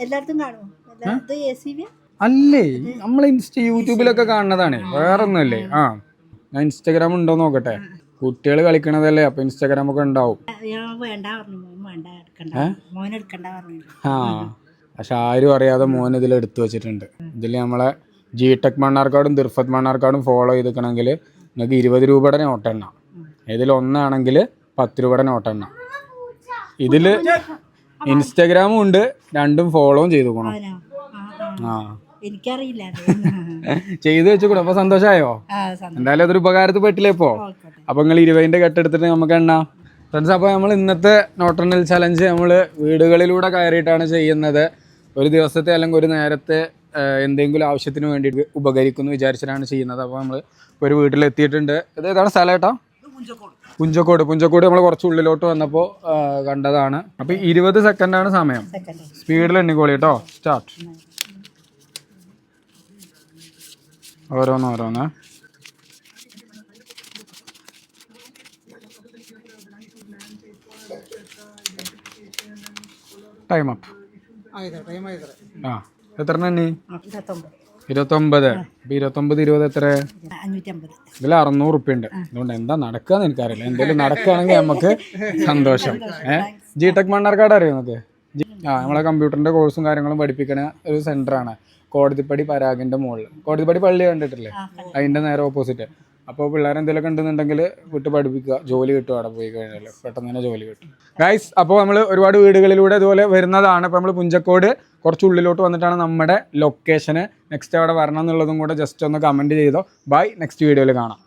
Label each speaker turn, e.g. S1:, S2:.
S1: എല്ലായിടത്തും കാണുമോ?
S2: അല്ലേ, നമ്മൾ യൂട്യൂബിലൊക്കെ കാണുന്നതാണ്, വേറെ ഒന്നുമല്ലേ. ഞാൻ ഇൻസ്റ്റാഗ്രാം ഉണ്ടോ നോക്കട്ടെ. കുട്ടികൾ കളിക്കണതല്ലേ, അപ്പൊ ഇൻസ്റ്റാഗ്രാം ഒക്കെ ഉണ്ടാവും. പക്ഷെ ആരും അറിയാതെ മോൻ ഇതിൽ എടുത്തു വെച്ചിട്ടുണ്ട്. ഇതിൽ നമ്മളെ ജിടെക് മണ്ണാർക്കാടും ദിർഫത്ത് മണ്ണാർക്കാടും ഫോളോ ചെയ്തിക്കണമെങ്കിൽ നിങ്ങൾക്ക് 20 രൂപയുടെ നോട്ടെണ്ണ. ഇതിൽ ഒന്നാണെങ്കിൽ 10 രൂപയുടെ നോട്ടെണ്ണ. ഇതിൽ ഇൻസ്റ്റാഗ്രാമും ഉണ്ട്, രണ്ടും ഫോളോവും ചെയ്തുക്കണം.
S1: എനിക്കറിയില്ല,
S2: ചെയ്ത് വെച്ചുകൂടെ. അപ്പൊ സന്തോഷമായോ? എന്തായാലും അതൊരു ഉപകാരത്തിൽ പെട്ടില്ലേ ഇപ്പോ. അപ്പൊ നിങ്ങൾ 20ന്റെ കെട്ടെടുത്തിട്ട് നമുക്ക് എണ്ണാം ഫ്രണ്ട്സ്. അപ്പോൾ നമ്മൾ ഇന്നത്തെ നോട്ടെണ്ണൽ ചലഞ്ച് നമ്മൾ വീടുകളിലൂടെ കയറിയിട്ടാണ് ചെയ്യുന്നത്. ഒരു ദിവസത്തെ അല്ലെങ്കിൽ ഒരു നേരത്തെ എന്തെങ്കിലും ആവശ്യത്തിന് വേണ്ടിയിട്ട് ഉപകരിക്കുന്നു വിചാരിച്ചിട്ടാണ് ചെയ്യുന്നത്. അപ്പോൾ നമ്മൾ ഒരു വീട്ടിലെത്തിയിട്ടുണ്ട്. ഇത് ഏതാണ് സ്ഥലം ഏട്ടാ? പുഞ്ചക്കോട്. നമ്മൾ കുറച്ച് ഉള്ളിലോട്ട് വന്നപ്പോൾ കണ്ടതാണ്. അപ്പോൾ 20 സെക്കൻഡാണ് സമയം. സ്പീഡിൽ എണ്ണിക്കോളി കേട്ടോ. സ്റ്റാർട്ട്. ഓരോന്ന് ടൈം അപ്പ്. എത്ര എണ്ണി? 29. 29 20 എത്ര? ഇതിൽ 600 റുപ്യ ഉണ്ട്. അതുകൊണ്ട് എന്താ നടക്കാന്ന് എനിക്കറിയില്ല. എന്തെങ്കിലും നടക്കുകയാണെങ്കിൽ നമുക്ക് സന്തോഷം. ജിടെക് മണ്ണാർക്കാട് അറിയോ നമുക്ക്? നമ്മളെ കമ്പ്യൂട്ടറിന്റെ കോഴ്സും കാര്യങ്ങളും പഠിപ്പിക്കുന്ന ഒരു സെന്ററാണ്. കോടതിപ്പടി പരാഗിന്റെ മുകളിൽ. കോടതിപ്പടി പള്ളി കണ്ടിട്ടില്ലേ? അതിന്റെ നേരെ ഓപ്പോസിറ്റ്. അപ്പോൾ പിള്ളേർ എന്തെങ്കിലുമൊക്കെ ഉണ്ടെന്നുണ്ടെങ്കിൽ വിട്ട് പഠിപ്പിക്കുക. ജോലി കിട്ടും അവിടെ പോയി കഴിഞ്ഞാൽ, പെട്ടെന്ന് തന്നെ ജോലി കിട്ടും ഗൈസ്. അപ്പോൾ നമ്മൾ ഒരുപാട് വീടുകളിലൂടെ ഇതുപോലെ വരുന്നതാണ്. അപ്പോൾ നമ്മൾ പുഞ്ചക്കോട് കുറച്ച് ഉള്ളിലോട്ട് വന്നിട്ടാണ് നമ്മുടെ ലൊക്കേഷന്. നെക്സ്റ്റ് അവിടെ വരണം എന്നുള്ളതും കൂടെ ജസ്റ്റ് ഒന്ന് കമൻറ്റ് ചെയ്തോ. ബൈ, നെക്സ്റ്റ് വീഡിയോയിൽ കാണാം.